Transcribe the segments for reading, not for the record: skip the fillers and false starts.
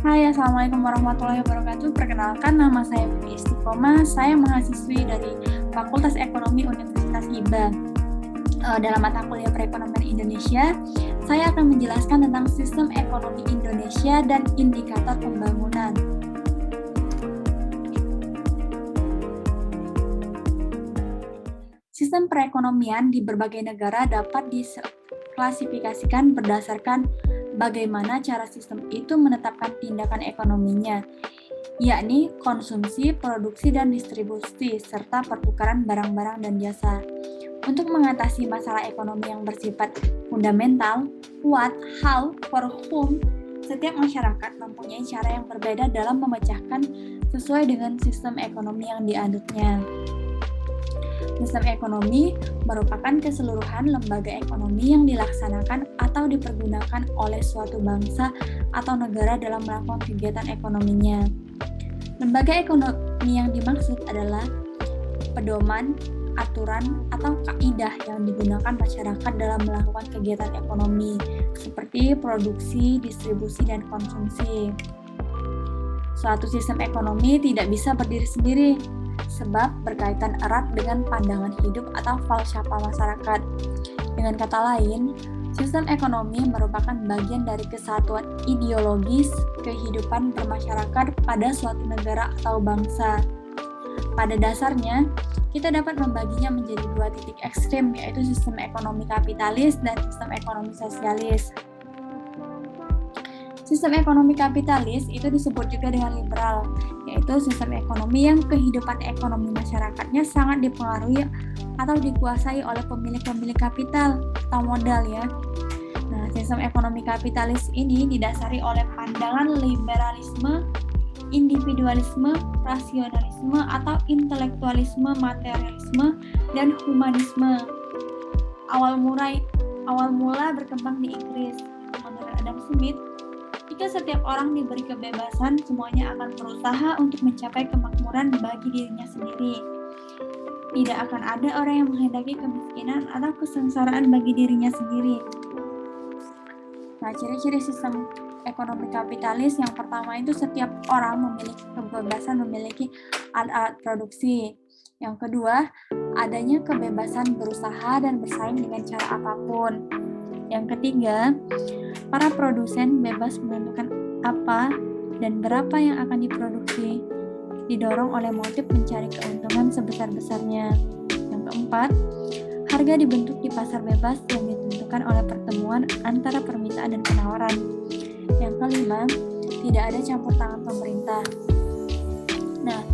Hai, Assalamualaikum warahmatullahi wabarakatuh. Perkenalkan, nama saya Vivi Istiqomah. Saya mahasiswi dari Fakultas Ekonomi Universitas IBA. Dalam mata kuliah Perekonomian Indonesia, saya akan menjelaskan tentang sistem ekonomi Indonesia dan indikator pembangunan. Sistem perekonomian di berbagai negara dapat diklasifikasikan berdasarkan bagaimana cara sistem itu menetapkan tindakan ekonominya, yakni konsumsi, produksi, dan distribusi, serta pertukaran barang-barang dan jasa. Untuk mengatasi masalah ekonomi yang bersifat fundamental, what, how, for whom, setiap masyarakat mempunyai cara yang berbeda dalam memecahkan sesuai dengan sistem ekonomi yang dianutnya. Sistem ekonomi merupakan keseluruhan lembaga ekonomi yang dilaksanakan atau dipergunakan oleh suatu bangsa atau negara dalam melakukan kegiatan ekonominya. Lembaga ekonomi yang dimaksud adalah pedoman, aturan, atau kaidah yang digunakan masyarakat dalam melakukan kegiatan ekonomi, seperti produksi, distribusi, dan konsumsi. Suatu sistem ekonomi tidak bisa berdiri sendiri, sebab berkaitan erat dengan pandangan hidup atau falsafah masyarakat. Dengan kata lain, sistem ekonomi merupakan bagian dari kesatuan ideologis kehidupan bermasyarakat pada suatu negara atau bangsa. Pada dasarnya, kita dapat membaginya menjadi dua titik ekstrem, yaitu sistem ekonomi kapitalis dan sistem ekonomi sosialis. Sistem ekonomi kapitalis itu disebut juga dengan liberal, yaitu sistem ekonomi yang kehidupan ekonomi masyarakatnya sangat dipengaruhi atau dikuasai oleh pemilik-pemilik kapital atau modal ya. Nah, sistem ekonomi kapitalis ini didasari oleh pandangan liberalisme, individualisme, rasionalisme atau intelektualisme, materialisme, dan humanisme. Awal mula berkembang di Inggris. Menurut Adam Smith, jika setiap orang diberi kebebasan, semuanya akan berusaha untuk mencapai kemakmuran bagi dirinya sendiri. Tidak akan ada orang yang menghendaki kemiskinan atau kesengsaraan bagi dirinya sendiri. Nah, ciri-ciri sistem ekonomi kapitalis yang pertama itu setiap orang memiliki kebebasan memiliki alat produksi. Yang kedua, adanya kebebasan berusaha dan bersaing dengan cara apapun. Yang ketiga, para produsen bebas menentukan apa dan berapa yang akan diproduksi, didorong oleh motif mencari keuntungan sebesar-besarnya. Yang keempat, harga dibentuk di pasar bebas yang ditentukan oleh pertemuan antara permintaan dan penawaran. Yang kelima, tidak ada campur tangan pemerintah. Nah,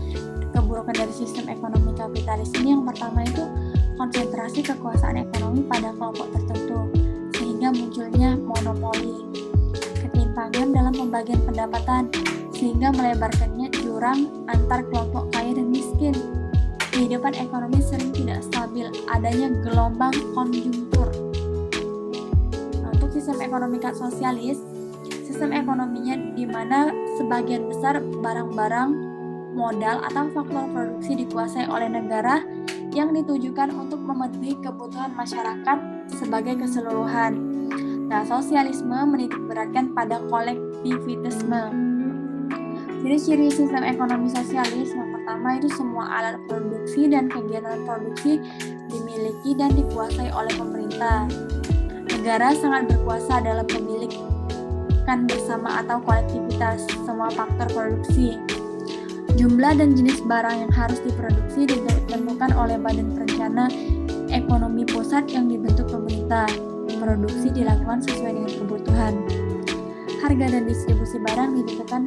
keburukan dari sistem ekonomi kapitalis ini yang pertama itu konsentrasi kekuasaan ekonomi pada kelompok tertentu, sehingga munculnya monopoli, ketimpangan dalam pembagian pendapatan, sehingga melebarkannya jurang antar kelompok kaya dan miskin. Kehidupan ekonomi sering tidak stabil, adanya gelombang konjungtur. Untuk sistem ekonomi sosialis, sistem ekonominya di mana sebagian besar barang-barang, modal, atau faktor produksi dikuasai oleh negara yang ditujukan untuk memenuhi kebutuhan masyarakat sebagai keseluruhan. Nah, sosialisme menitikberatkan pada kolektivitasme. Jadi ciri sistem ekonomi sosialis yang pertama itu semua alat produksi dan kegiatan produksi dimiliki dan dikuasai oleh pemerintah. Negara sangat berkuasa dalam pemilikan bersama atau kolektivitas semua faktor produksi. Jumlah dan jenis barang yang harus diproduksi ditentukan oleh Badan Perencana Ekonomi Pusat yang dibentuk pemerintah. Produksi dilakukan sesuai dengan kebutuhan. Harga dan distribusi barang ditentukan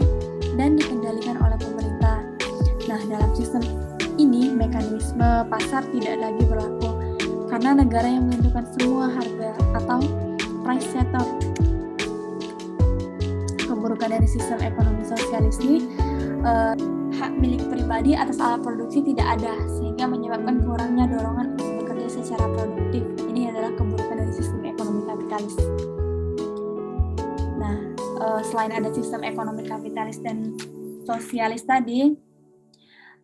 dan dikendalikan oleh pemerintah. Nah, dalam sistem ini mekanisme pasar tidak lagi berlaku karena negara yang menentukan semua harga atau price setter. Keburukan dari sistem ekonomi sosialis ini hak milik pribadi atas alat produksi tidak ada, sehingga menyebabkan kurangnya dorongan untuk bekerja secara produktif. Ini adalah keburukan dari sistem ekonomi kapitalis. Nah, selain ada sistem ekonomi kapitalis dan sosialis tadi,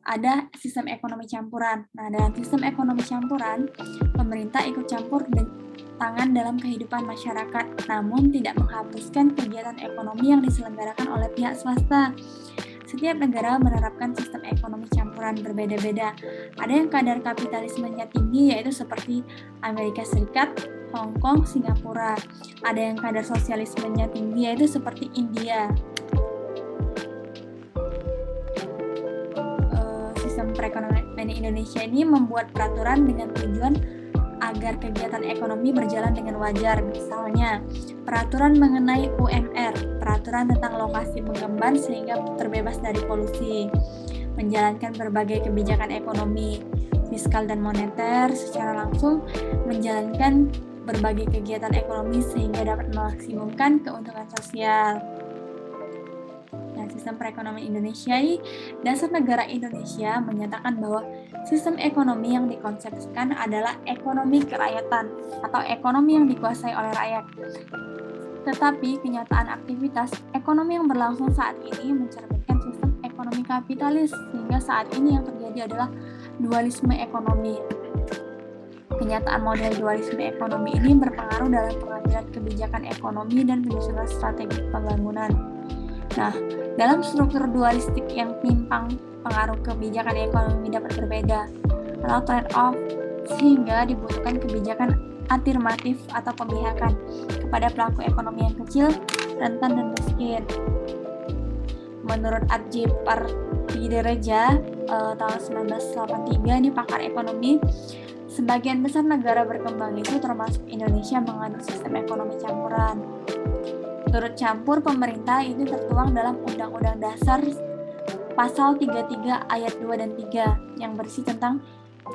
ada sistem ekonomi campuran. Nah, dalam sistem ekonomi campuran, pemerintah ikut campur tangan dalam kehidupan masyarakat, namun tidak menghapuskan kegiatan ekonomi yang diselenggarakan oleh pihak swasta. Setiap negara menerapkan sistem ekonomi campuran berbeda-beda. Ada yang kadar kapitalismenya tinggi, yaitu seperti Amerika Serikat, Hong Kong, Singapura. Ada yang kadar sosialismenya tinggi, yaitu seperti India. Sistem perekonomian Indonesia ini membuat peraturan dengan tujuan agar kegiatan ekonomi berjalan dengan wajar. Misalnya, peraturan mengenai UMR, peraturan tentang lokasi mengemban sehingga terbebas dari polusi, menjalankan berbagai kebijakan ekonomi, fiskal dan moneter secara langsung, menjalankan berbagai kegiatan ekonomi sehingga dapat memaksimumkan keuntungan sosial. Nah, sistem perekonomian Indonesia ini, dasar negara Indonesia menyatakan bahwa sistem ekonomi yang dikonsepsikan adalah ekonomi kerakyatan atau ekonomi yang dikuasai oleh rakyat. Tetapi kenyataan aktivitas ekonomi yang berlangsung saat ini mencerminkan sistem ekonomi kapitalis, sehingga saat ini yang terjadi adalah dualisme ekonomi. Kenyataan model dualisme ekonomi ini berpengaruh dalam pengambilan kebijakan ekonomi dan penyusunan strategi pembangunan. Nah, dalam struktur dualistik yang timpang, pengaruh kebijakan ekonomi dapat berbeda atau trade-off, sehingga dibutuhkan kebijakan afirmatif atau pemihakan kepada pelaku ekonomi yang kecil, rentan, dan miskin. Menurut Adji Partireja tahun 1983, ini pakar ekonomi, sebagian besar negara berkembang itu termasuk Indonesia menganut sistem ekonomi campuran. Turut campur pemerintah ini tertuang dalam Undang-Undang Dasar Pasal 33 Ayat 2 dan 3 yang berisi tentang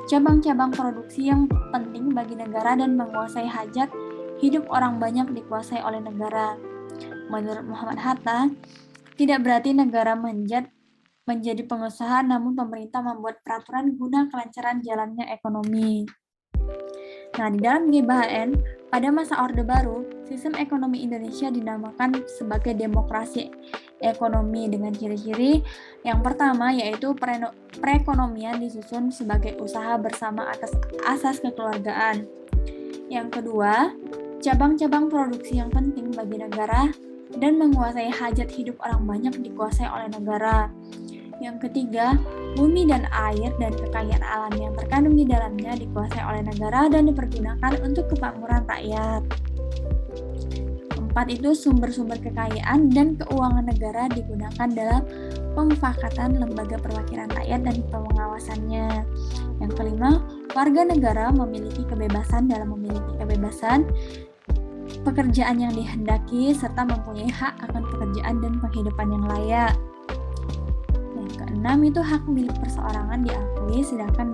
cabang-cabang produksi yang penting bagi negara dan menguasai hajat hidup orang banyak dikuasai oleh negara. Menurut Muhammad Hatta, tidak berarti negara menjadi pengusaha, namun pemerintah membuat peraturan guna kelancaran jalannya ekonomi. Nah, di dalam GBHN, pada masa Orde Baru, sistem ekonomi Indonesia dinamakan sebagai demokrasi ekonomi dengan ciri-ciri yang pertama yaitu perekonomian disusun sebagai usaha bersama atas asas kekeluargaan. Yang kedua, cabang-cabang produksi yang penting bagi negara dan menguasai hajat hidup orang banyak dikuasai oleh negara. Yang ketiga, bumi dan air dan kekayaan alam yang terkandung di dalamnya dikuasai oleh negara dan dipergunakan untuk kemakmuran rakyat. Keempat itu sumber-sumber kekayaan dan keuangan negara digunakan dalam pemufakatan lembaga perwakilan rakyat dan pengawasannya. Yang kelima, warga negara memiliki kebebasan dalam memiliki kebebasan, pekerjaan yang dihendaki, serta mempunyai hak akan pekerjaan dan penghidupan yang layak. Keenam itu hak milik perseorangan diakui, sedangkan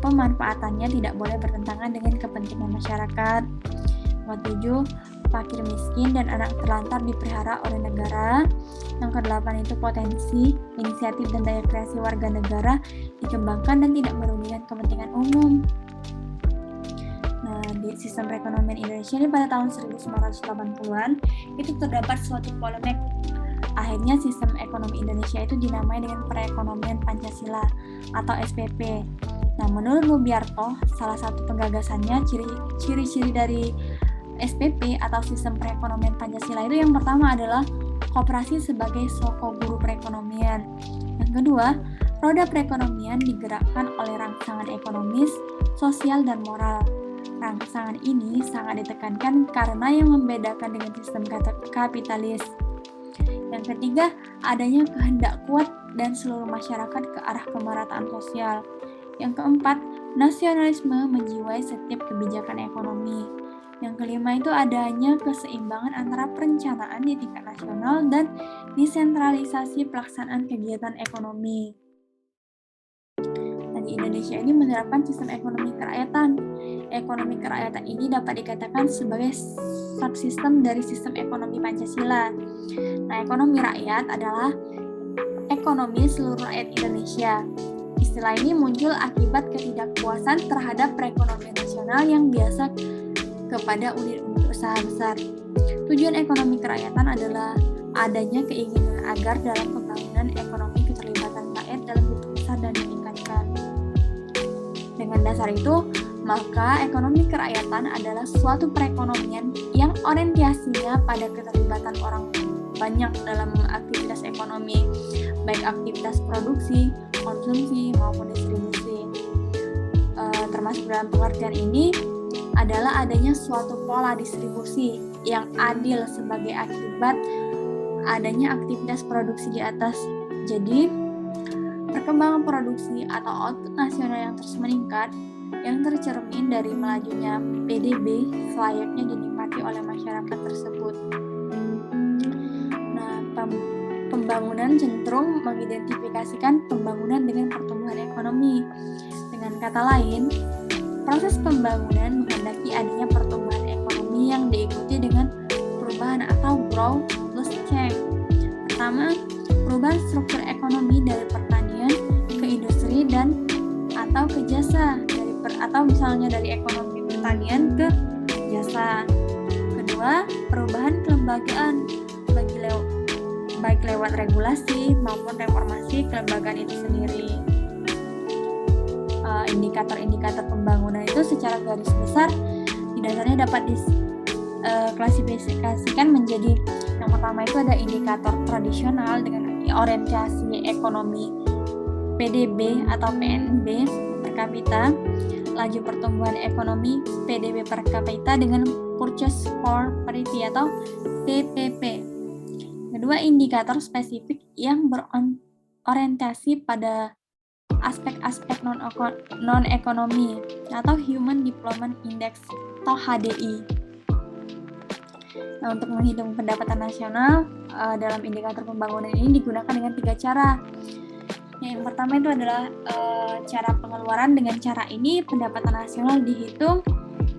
pemanfaatannya tidak boleh bertentangan dengan kepentingan masyarakat. Yang ketujuh, fakir miskin dan anak terlantar dipelihara oleh negara. Yang kedelapan itu potensi, inisiatif dan daya kreasi warga negara dikembangkan dan tidak merugikan kepentingan umum. Nah, di sistem perekonomian Indonesia ini pada tahun 1980-an itu terdapat suatu polemik. Akhirnya sistem ekonomi Indonesia itu dinamai dengan perekonomian Pancasila atau SPP. Nah, menurut Lubiarto, salah satu penggagasannya ciri-ciri dari SPP atau sistem perekonomian Pancasila itu yang pertama adalah koperasi sebagai soko guru perekonomian. Yang kedua, roda perekonomian digerakkan oleh rangsangan ekonomis, sosial, dan moral. Rangsangan ini sangat ditekankan karena yang membedakan dengan sistem kapitalis. Yang ketiga, adanya kehendak kuat dan seluruh masyarakat ke arah kemerataan sosial. Yang keempat, nasionalisme menjiwai setiap kebijakan ekonomi. Yang kelima itu adanya keseimbangan antara perencanaan di tingkat nasional dan desentralisasi pelaksanaan kegiatan ekonomi. Di Indonesia ini menerapkan sistem ekonomi kerakyatan. Ekonomi kerakyatan ini dapat dikatakan sebagai subsistem dari sistem ekonomi Pancasila. Nah, ekonomi rakyat adalah ekonomi seluruh rakyat Indonesia. Istilah ini muncul akibat ketidakpuasan terhadap perekonomian nasional yang biasa kepada unit-unit usaha besar. Tujuan ekonomi kerakyatan adalah adanya keinginan agar dalam pembangunan ekonomi keterlibatan rakyat dalam bentuk besar dan meningkatkan. Dengan dasar itu, Maka ekonomi kerakyatan adalah suatu perekonomian yang orientasinya pada keterlibatan orang banyak dalam aktivitas ekonomi, baik aktivitas produksi, konsumsi, maupun distribusi. Termasuk dalam pengertian ini adalah adanya suatu pola distribusi yang adil sebagai akibat adanya aktivitas produksi di atas. Jadi, perkembangan produksi atau output nasional yang terus meningkat yang tercermin dari melajunya PDB selayaknya dinikmati oleh masyarakat tersebut. Nah, pembangunan cenderung mengidentifikasikan pembangunan dengan pertumbuhan ekonomi. Dengan kata lain, proses pembangunan menghendaki adanya pertumbuhan ekonomi yang diikuti dengan perubahan atau growth plus change. Pertama, perubahan struktur ekonomi dari pertanian ke industri dan atau ke jasa, atau misalnya dari ekonomi pertanian ke jasa. Kedua, perubahan kelembagaan baik lewat regulasi maupun reformasi kelembagaan itu sendiri. Indikator-indikator pembangunan itu secara garis besar dasarnya dapat diklasifikasikan menjadi yang pertama itu ada indikator tradisional dengan orientasi ekonomi PDB atau PNB per kapita, laju pertumbuhan ekonomi PDB per kapita dengan Purchase Power Parity atau PPP. Kedua, indikator spesifik yang berorientasi pada aspek-aspek non-ekonomi atau Human Development Index atau HDI. Nah, untuk menghitung pendapatan nasional dalam indikator pembangunan ini digunakan dengan 3 cara. Yang pertama itu adalah cara pengeluaran. Dengan cara ini pendapatan nasional dihitung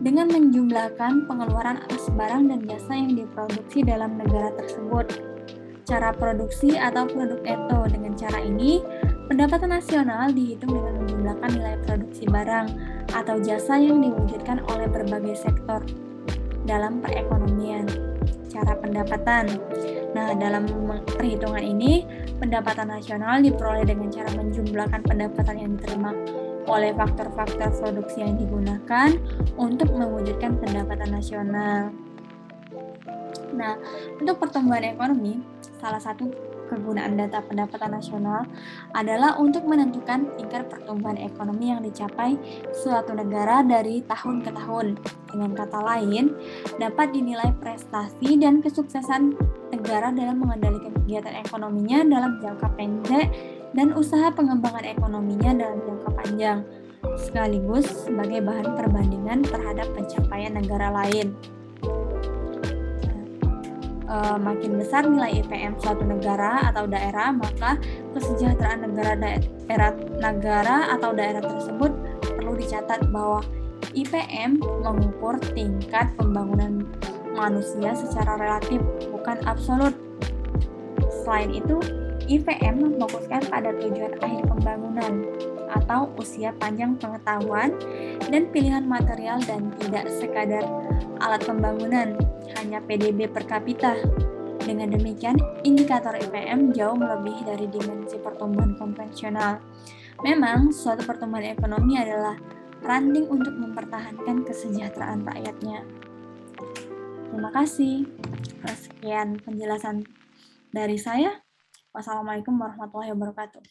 dengan menjumlahkan pengeluaran atas barang dan jasa yang diproduksi dalam negara tersebut. Cara produksi atau produk neto. Dengan cara ini pendapatan nasional dihitung dengan menjumlahkan nilai produksi barang atau jasa yang diwujudkan oleh berbagai sektor dalam perekonomian. Cara pendapatan. Nah, dalam perhitungan ini, pendapatan nasional diperoleh dengan cara menjumlahkan pendapatan yang diterima oleh faktor-faktor produksi yang digunakan untuk mewujudkan pendapatan nasional. Nah, untuk pertumbuhan ekonomi, salah satu kegunaan data pendapatan nasional adalah untuk menentukan tingkat pertumbuhan ekonomi yang dicapai suatu negara dari tahun ke tahun. Dengan kata lain, dapat dinilai prestasi dan kesuksesan negara dalam mengendalikan kegiatan ekonominya dalam jangka pendek dan usaha pengembangan ekonominya dalam jangka panjang, sekaligus sebagai bahan perbandingan terhadap pencapaian negara lain. Makin besar nilai IPM suatu negara atau daerah, maka kesejahteraan negara atau daerah tersebut perlu dicatat bahwa IPM mengukur tingkat pembangunan manusia secara relatif, bukan absolut. Selain itu, IPM memfokuskan pada tujuan akhir pembangunan atau usia panjang pengetahuan dan pilihan material dan tidak sekadar alat pembangunan, hanya PDB per kapita. Dengan demikian, indikator IPM jauh melebihi dari dimensi pertumbuhan konvensional. Memang, suatu pertumbuhan ekonomi adalah ranting untuk mempertahankan kesejahteraan rakyatnya. Terima kasih. Sekian penjelasan dari saya. Wassalamualaikum warahmatullahi wabarakatuh.